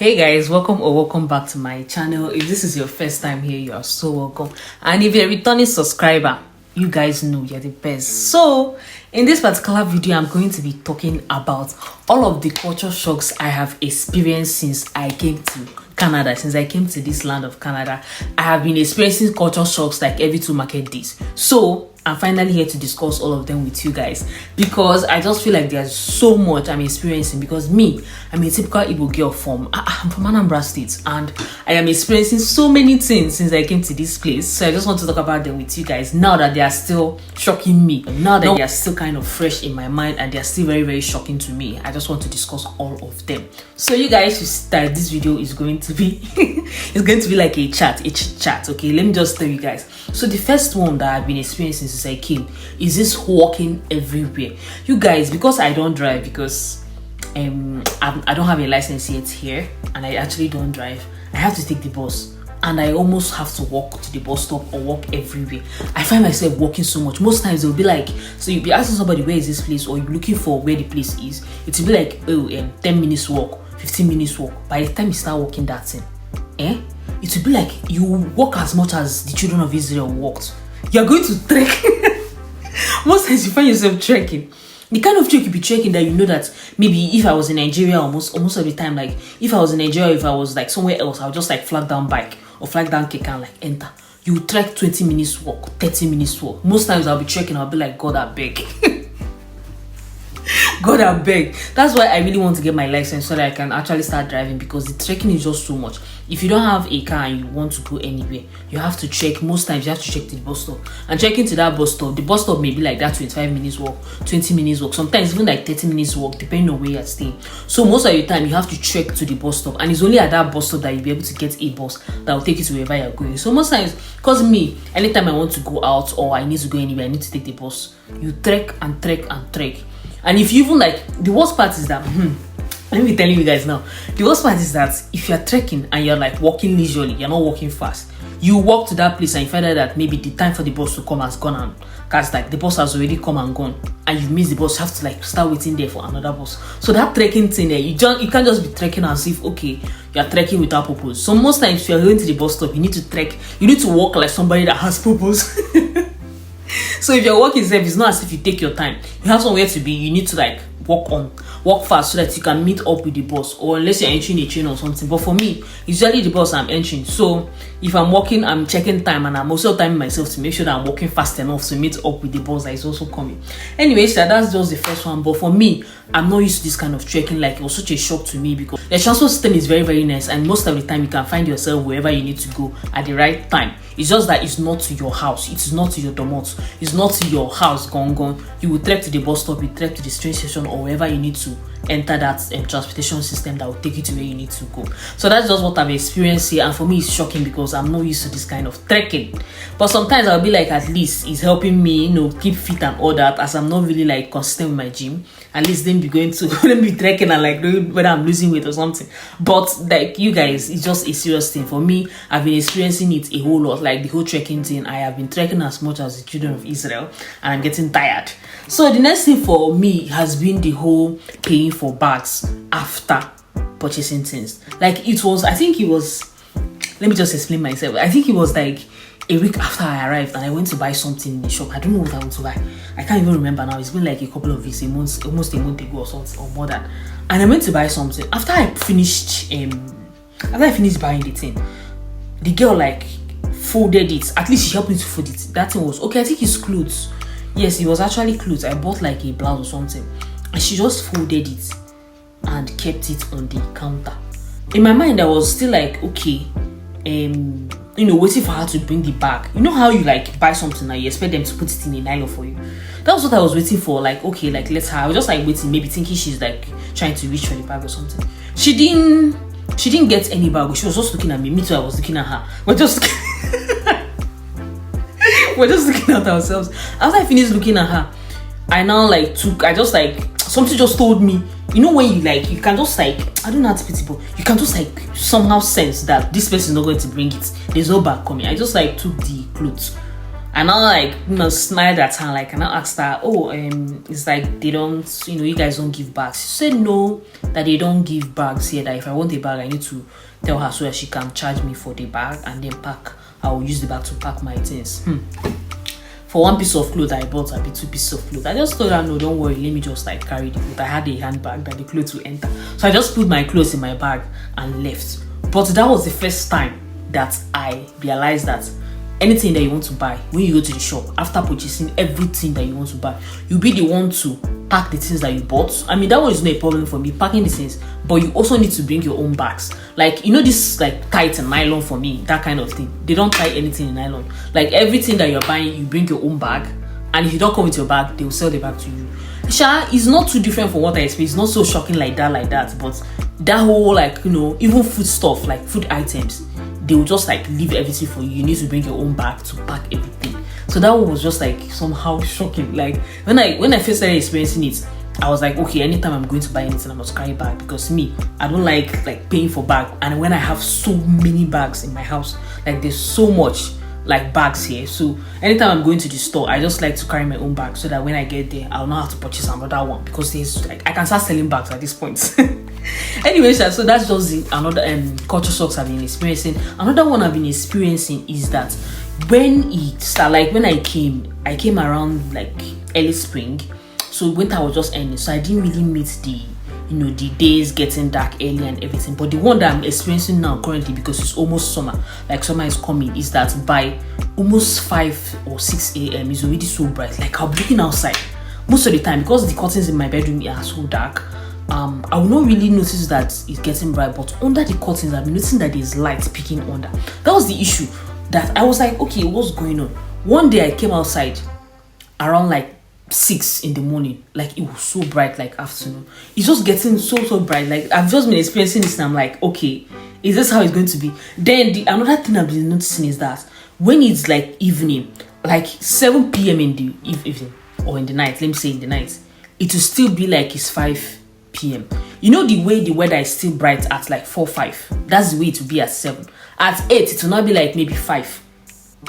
Hey guys, welcome or welcome back to my channel. If this is your first time here, you are so welcome. And if you're a returning subscriber, you guys know you're the best. So in this particular video, I'm going to be talking about all of the culture shocks I have experienced since I came to Canada. Since I came to this land of Canada, I have been experiencing culture shocks like every 2 market days. So I'm finally here to discuss all of them with you guys because I just feel like there's so much I'm experiencing. Because me, I'm a typical Igbo girl I'm from Anambra State, and I am experiencing so many things since I came to this place. So I just want to talk about them with you guys now that they are still shocking me, now that they are still kind of fresh in my mind and they are still very, very shocking to me. I just want to discuss all of them. So you guys should start. This video is going to be it's going to be like a chit chat. Okay, let me just tell you guys. So the first one that I've been experiencing since I came is this walking everywhere. You guys, because I don't drive, because I don't have a license yet here, and I actually don't drive, I have to take the bus, and I almost have to walk to the bus stop or walk everywhere. I find myself walking so much. Most times they'll be like, so you'll be asking somebody where is this place, or you're looking for where the place is. It will be like 10 minutes walk, 15 minutes walk. By the time you start walking that thing, it will be like you walk as much as the children of Israel walked. You're going to trek. Most times you find yourself trekking. The kind of trek you be trekking that you know that maybe if I was in Nigeria, almost every time, like if I was in Nigeria, if I was like somewhere else, I'll just like flag down bike or flag down keke and like enter. You trek 20 minutes walk, 30 minutes walk. Most times I'll be trekking, I'll be like, God, I beg. God, I beg. That's why I really want to get my license so that I can actually start driving, because the trekking is just so much. If you don't have a car and you want to go anywhere, you have to check. Most times you have to check to the bus stop, and checking to that bus stop, the bus stop may be like that 25 minutes walk, 20 minutes walk, sometimes even like 30 minutes walk, depending on where you're staying. So most of the time you have to trek to the bus stop, and it's only at that bus stop that you'll be able to get a bus that will take you to wherever you're going. So most times, because me, anytime I want to go out or I need to go anywhere, I need to take the bus. You trek and trek and trek. And if you even like, the worst part is that let me tell you guys now, the worst part is that if you're trekking and you're like walking leisurely, you're not walking fast, you walk to that place and you find out that maybe the time for the bus to come has gone, and because like the bus has already come and gone and you've missed the bus, you have to like start waiting there for another bus. So that trekking thing there, you can't just be trekking as if okay, you're trekking without purpose. So most times if you're going to the bus stop, you need to trek, you need to walk like somebody that has purpose. So if you're walking safe, it's not as if you take your time. You have somewhere to be. You need to like walk fast so that you can meet up with the bus, or unless you're entering a train or something. But for me, usually the bus I'm entering. So if I'm walking, I'm checking time, and I'm also timing myself to make sure that I'm walking fast enough to meet up with the bus that is also coming. Anyways, that's just the first one. But for me, I'm not used to this kind of trekking. Like, it was such a shock to me because the transport system is very, very nice, and most of the time you can find yourself wherever you need to go at the right time. It's just that it's not to your house, it's not to your domot, it's not to your house gone. You will trek to the bus stop, you trek to the train station, or wherever you need to enter that transportation system that will take you to where you need to go. So that's just what I've experienced here, and for me it's shocking because I'm not used to this kind of trekking. But sometimes I'll be like, at least it's helping me, keep fit and all that, as I'm not really like consistent with my gym. At least then be going to let me trekking and like knowing whether I'm losing weight or something. But like you guys, it's just a serious thing for me. I've been experiencing it a whole lot, like the whole trekking thing. I have been trekking as much as the children of Israel, and I'm getting tired. So the next thing for me has been the whole paying for bags after purchasing things. Like it was, I think it was, let me just explain myself. I think it was like a week after I arrived and I went to buy something in the shop. I don't know what I want to buy. I can't even remember now. It's been like a couple of weeks, almost a month ago or something, or more than. And I went to buy something. After I finished buying the thing, the girl like folded it. At least she helped me to fold it. That thing was okay. I think it's clothes. Yes, it was actually clothes. I bought like a blouse or something, and she just folded it and kept it on the counter. In my mind, I was still like, okay, waiting for her to bring the bag. You know how you like buy something and you expect them to put it in a nylon for you? That was what I was waiting for. Like, okay, like let her. I was just like waiting, maybe thinking she's like trying to reach for the bag or something. She didn't get any bag. She was just looking at me. Me too, I was looking at her. We're just looking at ourselves. After I finished looking at her, something just told me, when you can just like, I don't know how to put it, but you can just like somehow sense that this person is not going to bring it. There's no bag coming. I just like took the clothes And I like smiled at her, like, and I asked her, oh, it's like they don't, you guys don't give bags. She said no, that they don't give bags here, that if I want a bag I need to tell her so that she can charge me for the bag and then pack. I will use the bag to pack my things. For one piece of clothes I bought, a bit 2 pieces of clothes. I just told her, no, don't worry, let me just like carry the clothes. I had a handbag that the clothes will enter. So I just put my clothes in my bag and left. But that was the first time that I realized that anything that you want to buy, when you go to the shop, after purchasing everything that you want to buy, you'll be the one to pack the things that you bought. I mean, that one is not a problem for me, packing the things, but you also need to bring your own bags. Like, this like tight and nylon for me, that kind of thing. They don't tie anything in nylon. Like, everything that you're buying, you bring your own bag, and if you don't come with your bag, they will sell the bag to you. Sha, it's not too different from what I expect. It's not so shocking like that, but that whole, like, even food stuff, like food items, they will just like leave everything for you. You need to bring your own bag to pack everything. So that one was just like somehow shocking. Like when I first started experiencing it, I was like, okay, anytime I'm going to buy anything, I must carry a bag, because me, I don't like paying for bag. And when I have so many bags in my house, like there's so much like bags here, so anytime I'm going to the store, I just like to carry my own bag so that when I get there, I'll not have to purchase another one, because there's like I can start selling bags at this point. Anyway, so that's just another culture shocks I've been experiencing. Another one I've been experiencing is that when I came around like early spring, so winter was just ending, so I didn't really meet the days getting dark early and everything. But the one that I'm experiencing now currently, because it's almost summer, like summer is coming, is that by almost 5 or 6 a.m. it's already so bright. Like I'll be looking outside most of the time, because the curtains in my bedroom are so dark. I will not really notice that it's getting bright, but under the curtains I've been noticing that there's light peeking under. That was the issue, that I was like, okay, what's going on? One day I came outside around like 6 in the morning, like it was so bright, like afternoon. It's just getting so bright. Like I've just been experiencing this and I'm like, okay, is this how it's going to be? Then another thing I've been noticing is that when it's like evening, like 7 p.m. in the evening or in the night, let me say in the night, it will still be like it's 5 p.m. The way the weather is still bright at like 4-5, that's the way it will be at 7. At 8 it will not be like maybe 5.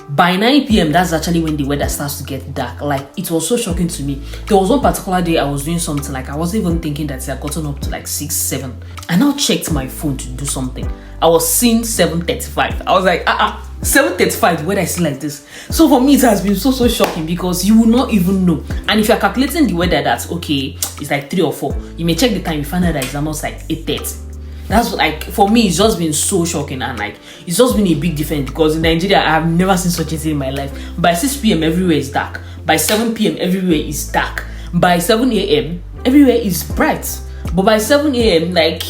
By 9 p.m. that's actually when the weather starts to get dark. Like it was so shocking to me. There was one particular day I was doing something, like I wasn't even thinking that it had gotten up to like 6-7. I now checked my phone to do something. I was seeing 7:35. I was like 7:35, the weather is still like this. So for me it has been so shocking, because you will not even know. And if you're calculating the weather, that's okay, it's like 3 or 4, you may check the time, you find out that it's almost like 8:30. That's like, for me, it's just been so shocking, and like it's just been a big difference, because in Nigeria I have never seen such a thing in my life. By 6 p.m. everywhere is dark. By 7 p.m. everywhere is dark. By 7 a.m. everywhere is bright. But by 7 a.m. like,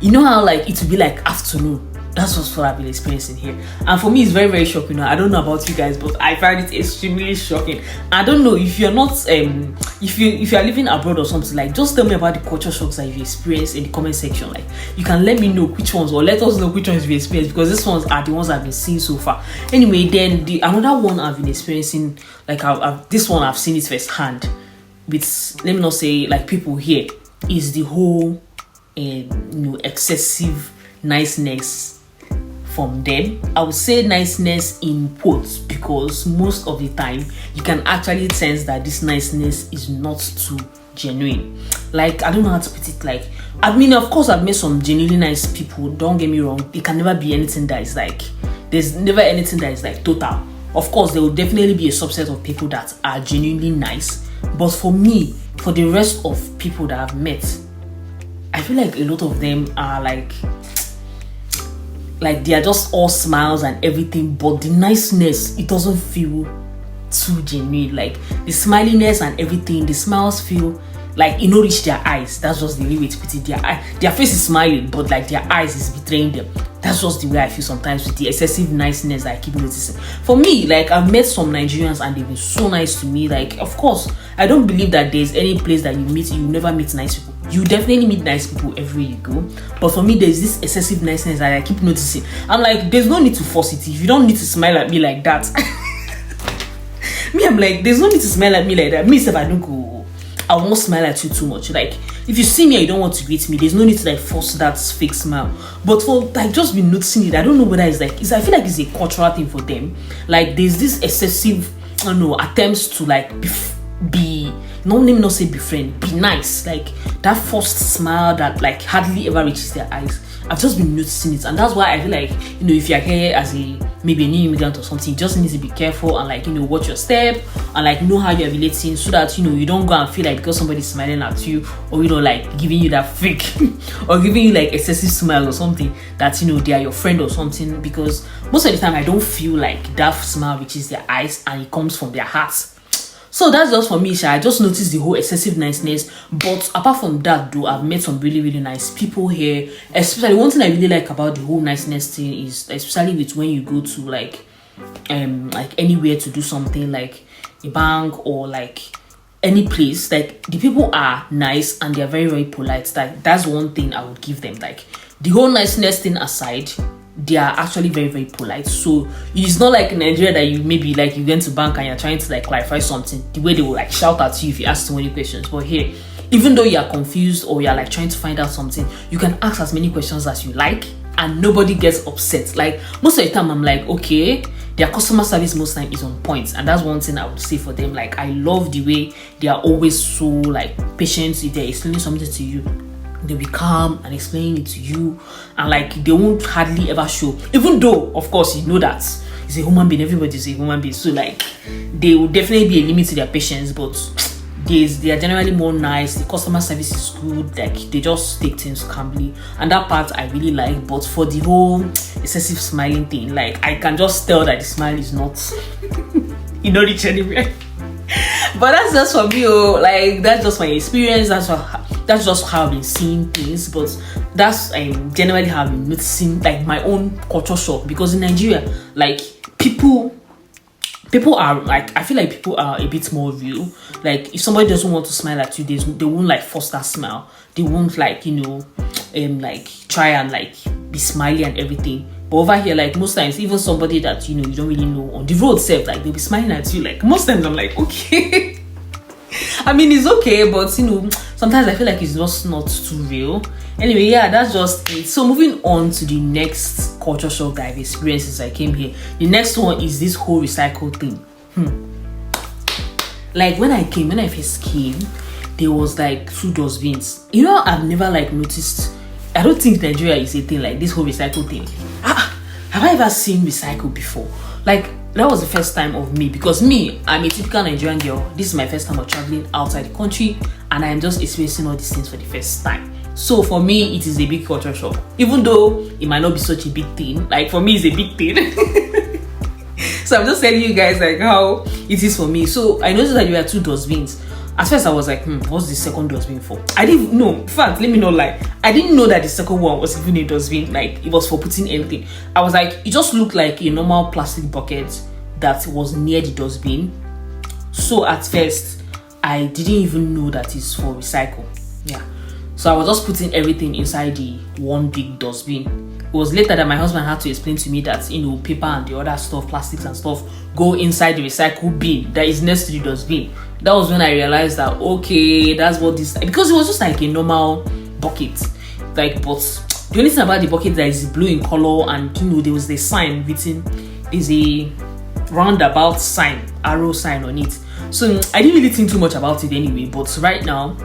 how like it will be like afternoon. That's just what I've been experiencing here. And for me, it's very shocking. I don't know about you guys, but I find it extremely shocking. I don't know if you're not, if you are living abroad or something, like just tell me about the culture shocks that you've experienced in the comment section. Like you can let me know which ones, or let us know which ones you've experienced, because these ones are the ones I've been seeing so far. Anyway, then another one I've been experiencing, like this one I've seen it firsthand with, let me not say like people here, is the whole excessive niceness from them. I would say niceness in quotes, because most of the time you can actually sense that this niceness is not too genuine. Like, I don't know how to put it. Like, I mean, of course I've met some genuinely nice people, don't get me wrong. It can never be anything that is like, there's never anything that is like total. Of course there will definitely be a subset of people that are genuinely nice, but for me, for the rest of people that I've met, I feel like a lot of them are like they are just all smiles and everything, but the niceness, it doesn't feel too genuine. Like the smiliness and everything, the smiles feel like reach their eyes. That's just the way to put it. Their face is smiling, but like their eyes is betraying them. That's just the way I feel sometimes with the excessive niceness that I keep noticing. For me, like I've met some Nigerians and they've been so nice to me. Like, of course, I don't believe that there's any place that you never meet nice people. You definitely meet nice people everywhere you go. But for me, there's this excessive niceness that I keep noticing. I'm like, there's no need to force it. If you don't need to smile at me like that. I'm like, there's no need to smile at me like that. Me, if I don't go, I won't smile at you too much. Like, if you see me and you don't want to greet me, there's no need to like force that fake smile. But for like just be noticing it, I don't know whether it's like I feel like it's a cultural thing for them. Like there's this excessive, I don't know, attempts to like be no, let me not say befriend, be nice. Like that forced smile that like hardly ever reaches their eyes. I've just been noticing it, and that's why I feel like, you know, if you're here as a maybe a new immigrant or something, you just need to be careful and like, you know, watch your step and like know how you're relating, so that, you know, you don't go and feel like because somebody's smiling at you, or, you know, like giving you that fake or giving you like excessive smile or something, that, you know, they are your friend or something. Because most of the time I don't feel like that smile reaches their eyes and it comes from their hearts. So that's just for me, Sha. I just noticed the whole excessive niceness. But apart from that, though, I've met some really, really nice people here. Especially one thing I really like about the whole niceness thing is, especially with when you go to like anywhere to do something, like a bank or like any place, like the people are nice and they're very, very polite. Like that's one thing I would give them. Like the whole niceness thing aside, they are actually very, very polite. So it's not like in Nigeria that you maybe like you went to bank and you're trying to like clarify something, the way they will like shout at you if you ask too many questions. But here, even though you're confused or you're like trying to find out something, you can ask as many questions as you like and nobody gets upset. Like most of the time I'm like, okay, their customer service most time is on point, and that's one thing I would say for them. Like I love the way they are always so like patient if they're explaining something to you. They'll be calm and explaining it to you, and like they won't hardly ever show, even though of course you know that it's a human being, everybody's a human being, so like they will definitely be a limit to their patience, but they are generally more nice. The customer service is good, like they just take things calmly, and that part I really like. But for the whole excessive smiling thing, like I can just tell that the smile is not you not reach anywhere. But that's just for me, like that's just my experience. That's just how I've been seeing things. But that's generally how I've been noticing like my own culture shock. Because in Nigeria, like people are like, I feel like people are a bit more real. Like if somebody doesn't want to smile at you, they won't like force that smile. They won't like, you know, like try and like be smiley and everything. But over here, like most times, even somebody that, you know, you don't really know on the road self, like they'll be smiling at you. Like most times I'm like, okay. I mean, it's okay, but you know, sometimes I feel like it's just not too real. Anyway, yeah, that's just it. So moving on to the next culture shock that I've experienced since I came here. The next one is this whole recycle thing. Like when I first came, there was like 2 dustbins. You know, I've never like noticed. I don't think Nigeria is a thing like this whole recycle thing. Have I ever seen recycle before? Like that was the first time of me, because me, I'm a typical Nigerian girl. This is my first time of traveling outside the country, and I'm just experiencing all these things for the first time. So for me, it is a big culture shock. Even though it might not be such a big thing, like for me, it's a big thing. So I'm just telling you guys like how it is for me. So I noticed that there were 2 dustbins. At first I was like, what's the second dustbin for? I didn't know. In fact, let me not lie, I didn't know that the second one was even a dustbin. Like it was for putting anything. I was like, it just looked like a normal plastic bucket that was near the dustbin. So at first I didn't even know that it's for recycle. Yeah. So I was just putting everything inside the one big dustbin. It was later that my husband had to explain to me that, you know, paper and the other stuff, plastics and stuff, go inside the recycle bin that is next to the dustbin. That was when I realized that, okay, that's what this, because it was just like a normal bucket. Like, but the only thing about the bucket that is blue in color, and you know, there was the sign written, is a roundabout sign, arrow sign on it. So I didn't really think too much about it anyway, but right now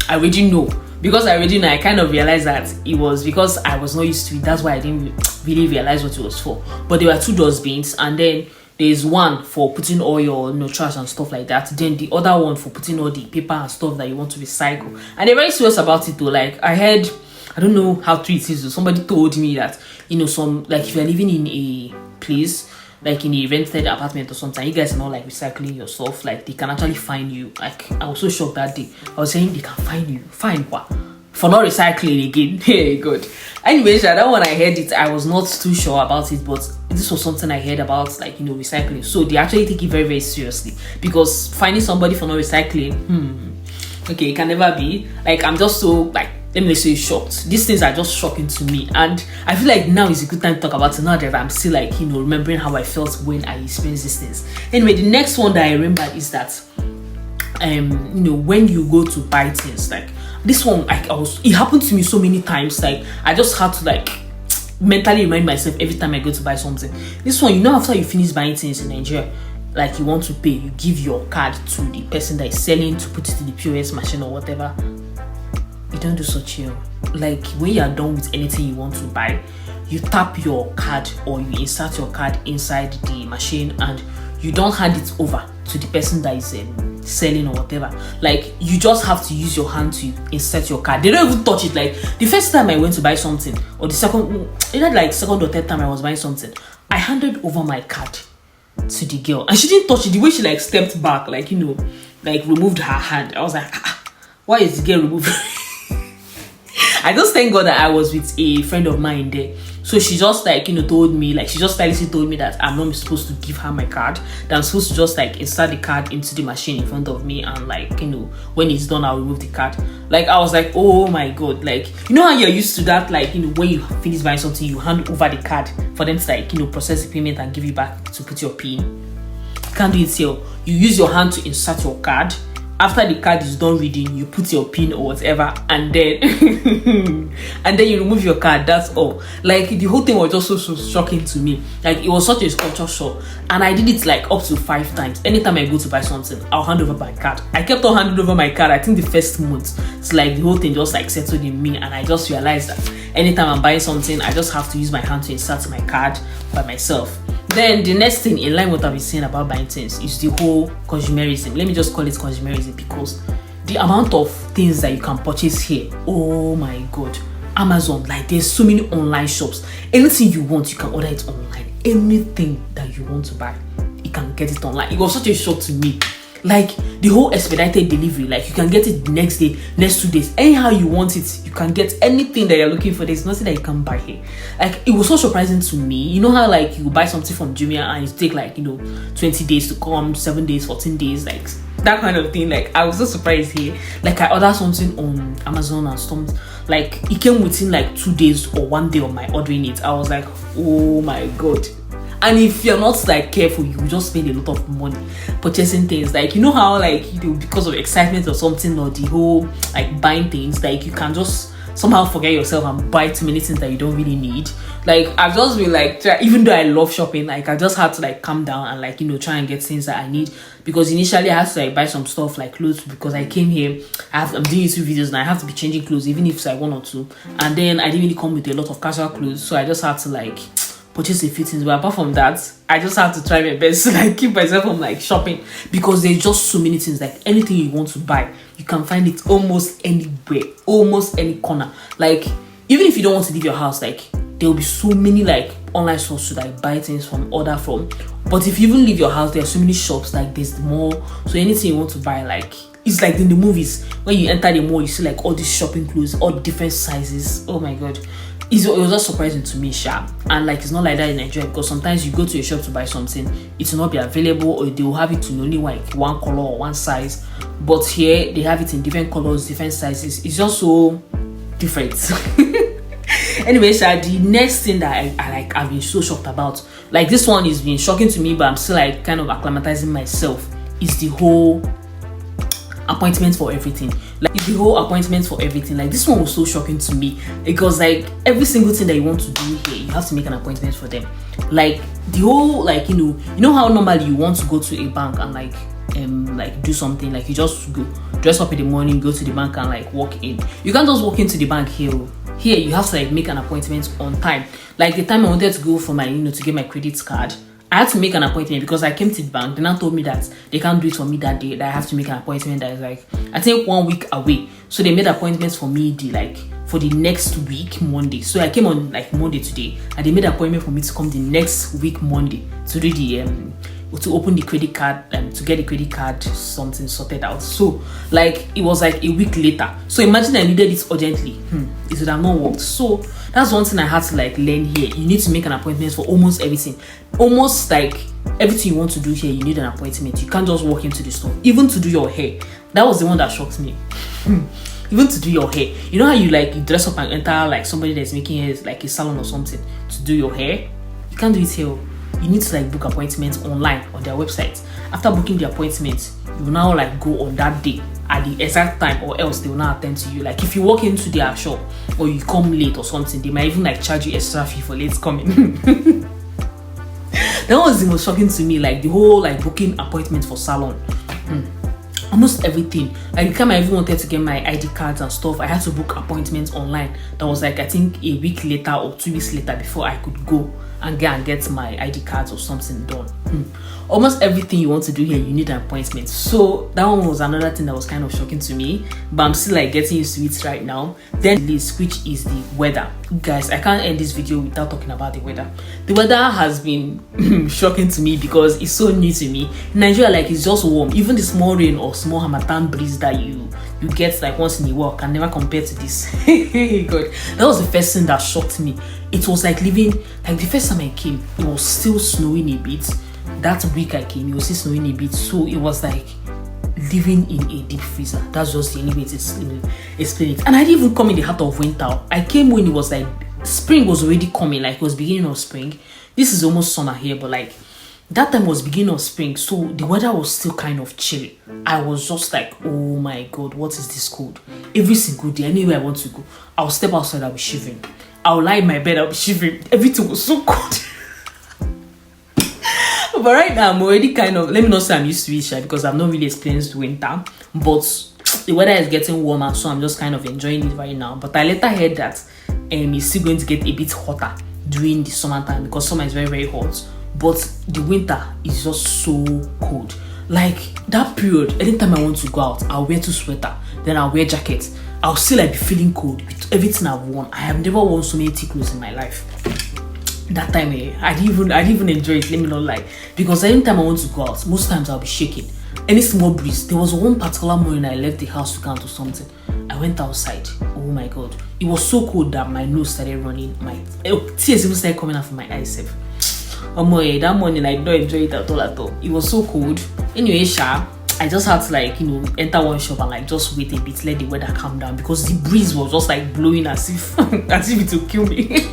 I already know. Because I already know, I kind of realized that it was because I was not used to it. That's why I didn't really realize what it was for. But there were 2 dustbins, and then there's one for putting all your, you know, trash and stuff like that. Then the other one for putting all the paper and stuff that you want to recycle. And they're very serious about it though. Like I heard, I don't know how true it is though. Somebody told me that, you know, some, like if you're living in a place, like in a rented apartment or something, you guys are not like recycling your stuff, like they can actually fine you. Like I was so shocked that day. I was saying they can fine you. Fine what? For not recycling again. Hey, good. Anyways, that one I heard it, I was not too sure about it, but this was something I heard about, like, you know, recycling. So they actually take it very, very seriously, because finding somebody for not recycling, okay, it can never be. Like I'm just so like, let me say, shocked. These things are just shocking to me, and I feel like now is a good time to talk about it, now that I'm still like, you know, remembering how I felt when I experienced these things. Anyway, the next one that I remember is that you know, when you go to buy things, like This one, it happened to me so many times. Like, I just had to like mentally remind myself every time I go to buy something. This one, after you finish buying things in Nigeria, like you want to pay, you give your card to the person that is selling to put it in the POS machine or whatever. You don't do such here. Like, when you are done with anything you want to buy, you tap your card or you insert your card inside the machine, and you don't hand it over to the person that is selling or whatever. Like, you just have to use your hand to insert your card. They don't even touch it. Like, the first time I went to buy something, or the second or third time I was buying something, I handed over my card to the girl, and she didn't touch it. The way she like stepped back, like, like removed her hand, I was like, why is the girl removing? I just thank God that I was with a friend of mine there. So she just like, told me, like, she just stylishly told me that I'm not supposed to give her my card, that I'm supposed to just like insert the card into the machine in front of me, and like, when it's done, I'll remove the card. Like, I was like, oh my God, like, how you're used to that, like, when you finish buying something, you hand over the card for them to like, process the payment and give you back to put your PIN. You can't do it here. You use your hand to insert your card. After the card is done reading, you put your PIN or whatever, and then you remove your card. That's all. Like, the whole thing was just so shocking to me. Like, it was such a culture shock, and I did it like up to 5 times. Anytime I go to buy something, I'll hand over my card. I kept on handing over my card. I think the first month, it's like the whole thing just like settled in me, and I just realized that anytime I'm buying something, I just have to use my hand to insert my card by myself. Then the next thing, in line with what I've been saying about buying things, is the whole consumerism. Let me just call it consumerism, because the amount of things that you can purchase here, oh my God. Amazon, like, there's so many online shops. Anything you want, you can order it online. Anything that you want to buy, you can get it online. It was such a shock to me. Like, the whole expedited delivery, like, you can get it the next day, next 2 days, anyhow you want it. You can get anything that you're looking for. There's nothing that you can buy here. Like, it was so surprising to me. You know how like you buy something from Jumia and it take like 20 days to come, 7 days, 14 days, like that kind of thing. Like, I was so surprised here. Like, I ordered something on Amazon and stuff, like it came within like 2 days or 1 day of my ordering it. I was like, oh my God. And if you're not like careful, you will just spend a lot of money purchasing things. Like, how like, because of excitement or something, or the whole like buying things, like you can just somehow forget yourself and buy too many things that you don't really need. Like, I've just been like, even though I love shopping, like I just had to like calm down and like, try and get things that I need. Because initially I had to like buy some stuff like clothes, because I came here, I'm doing YouTube videos and I have to be changing clothes, even if it's like 1 or 2. And then I didn't really come with a lot of casual clothes, so I just had to like purchase a few things. But apart from that, I just have to try my best to like keep myself from like shopping, because there's just so many things. Like, anything you want to buy, you can find it almost anywhere, almost any corner. Like, even if you don't want to leave your house, like there will be so many like online stores to like buy things from, order from. But if you even leave your house, there are so many shops, like there's the mall. So anything you want to buy, like it's like in the movies, when you enter the mall, you see like all these shopping clothes, all different sizes. Oh my God. It was just surprising to me, sha. And like, it's not like that in Nigeria, because sometimes you go to a shop to buy something, it will not be available, or they will have it in only like one color or one size. But here they have it in different colors, different sizes. It's just so different. Anyway, sha, the next thing that I've been so shocked about, like this one is been shocking to me, but I'm still like kind of acclimatizing myself, is the whole appointments for everything. Like, the whole appointments for everything, like this one was so shocking to me, because like every single thing that you want to do here, you have to make an appointment for them. Like, the whole, like, you know how normally you want to go to a bank and like do something, like you just go dress up in the morning, go to the bank and like walk in. You can't just walk into the bank here. Here you have to like make an appointment on time. Like, the time I wanted to go for my to get my credit card, I had to make an appointment, because I came to the bank. They now told me that they can't do it for me that day, that I have to make an appointment that is like, I think 1 week away. So they made appointments for me for the next week, Monday. So I came on like Monday today, and they made an appointment for me to come the next week, Monday, to do the to open the credit card and to get the credit card something sorted out. So like, it was like a week later. So imagine I needed it urgently. It would have not worked. So that's one thing I had to like learn here. You need to make an appointment for almost everything. Almost like everything you want to do here, you need an appointment. You can't just walk into the store. Even to do your hair, that was the one that shocked me. Even to do your hair, you know how you like you dress up and enter like somebody that's making hair, like a salon or something, to do your hair? You can't do it here. You need to like book appointments online on their website. After booking the appointment, you will now like go on that day at at the exact time, or else they will not attend to you. Like if you walk into their shop or you come late or something, they might even like charge you extra fee for late coming. That was the most shocking to me, like the whole like booking appointment for salon. Almost everything. Like the time I even wanted to get my ID cards and stuff, I had to book appointments online. That was like I think a week later or 2 weeks later before I could go and get my ID cards or something done. Almost everything you want to do here, you need an appointment. So that one was another thing that was kind of shocking to me, but I'm still like getting used to it right now. Then this, which is the weather. Guys, I can't end this video without talking about the weather. The weather has been shocking to me because it's so new to me. In Nigeria, like it's just warm. Even the small rain or small harmattan breeze that you get like once in a while can never compare to this. God, that was the first thing that shocked me. It was like living, like the first time I came, it was still snowing a bit. That week I came, it was still snowing a bit. So it was like living in a deep freezer. That's just the only way to explain it. And I didn't even come in the heart of winter. I came when it was like spring was already coming, like it was beginning of spring. This is almost summer here, but like that time was beginning of spring, so the weather was still kind of chilly. I was just like, oh my God, what is this cold? Every single day, anywhere I want to go, I'll step outside, I'll be shivering. I'll lie in my bed, I'll be shivering. Everything was so cold. But right now, I'm already kind of, let me not say I'm used to it, because I've not really experienced winter. But the weather is getting warmer, so I'm just kind of enjoying it right now. But I later heard that it's still going to get a bit hotter during the summertime, because summer is very, very hot. But the winter is just so cold. Like that period, anytime I want to go out, I'll wear 2 sweaters, then I'll wear jackets. I'll still like be feeling cold with everything I've worn. I have never worn so many thick clothes in my life. That time, I didn't even enjoy it, let me not lie. Because anytime I want to go out, most times I'll be shaking. Any small breeze. There was one particular morning I left the house to go to something. I went outside. Oh my God. It was so cold that my nose started running. My tears even started coming out from my eyes. That morning I don't enjoy it at all. It was so cold. Anyway, I just had to like, enter one shop and like just wait a bit, let the weather calm down, because the breeze was just like blowing as if it would kill me.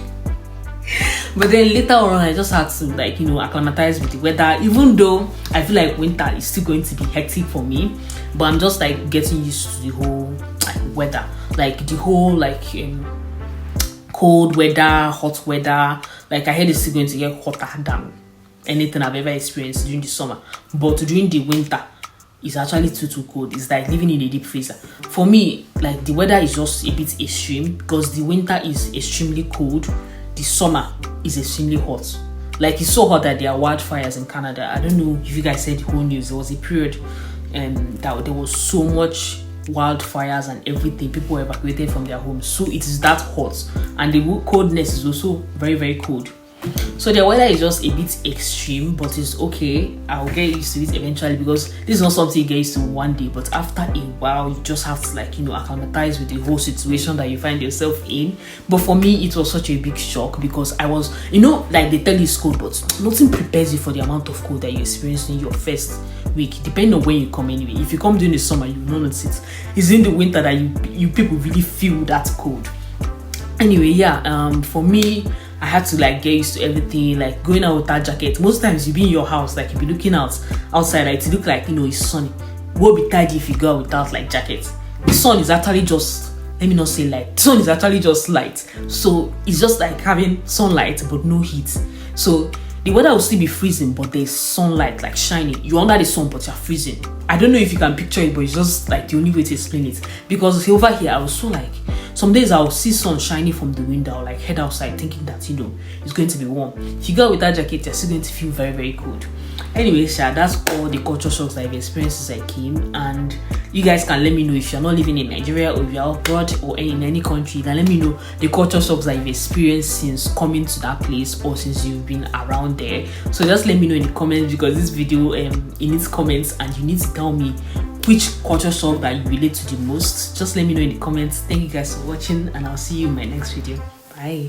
But then later on, I just had to like, acclimatize with the weather, even though I feel like winter is still going to be hectic for me. But I'm just like getting used to the whole like weather, like the whole like cold weather, hot weather. Like I heard it's still going to get hotter than anything I've ever experienced during the summer. But during the winter, it's actually too cold. It's like living in a deep freezer. For me, like the weather is just a bit extreme, because the winter is extremely cold. The summer is extremely hot. Like it's so hot that there are wildfires in Canada. I don't know if you guys said the whole news. There was a period that there was so much wildfires and everything. People were evacuated from their homes. So it is that hot, and the coldness is also very, very cold. So the weather is just a bit extreme, but it's okay. I'll get used to it eventually, because this is not something you get used to one day, but after a while you just have to like acclimatize with the whole situation that you find yourself in. But for me, it was such a big shock, because I was, like they tell you it's cold, but nothing prepares you for the amount of cold that you experience in your first week, depending on when you come anyway. If you come during the summer, you will not notice it. It's in the winter that you people really feel that cold. Anyway, for me, I had to like get used to everything, like going out without jacket. Most times you be in your house, like you be looking outside, like to look like it's sunny. Won't be tidy if you go out without like jacket. The sun is actually just, let me not say light. The sun is actually just light, so it's just like having sunlight but no heat. So the weather will still be freezing, but there's sunlight like shining. You're under the sun, but you're freezing. I don't know if you can picture it, but it's just like the only way to explain it. Because over here, I was so like, some days I'll see sun shining from the window, I'll like head outside thinking that it's going to be warm. If you go with that jacket, you're still going to feel very, very cold. Anyway, that's all the culture shocks I've experienced since I came. And you guys can let me know if you're not living in Nigeria, or if you're abroad or in any country. You can let me know the culture shocks that you've experienced since coming to that place, or since you've been around there. So just let me know in the comments, because this video it needs comments, and you need to tell me which culture shock that you relate to the most. Just let me know in the comments. Thank you guys for watching, and I'll see you in my next video. Bye.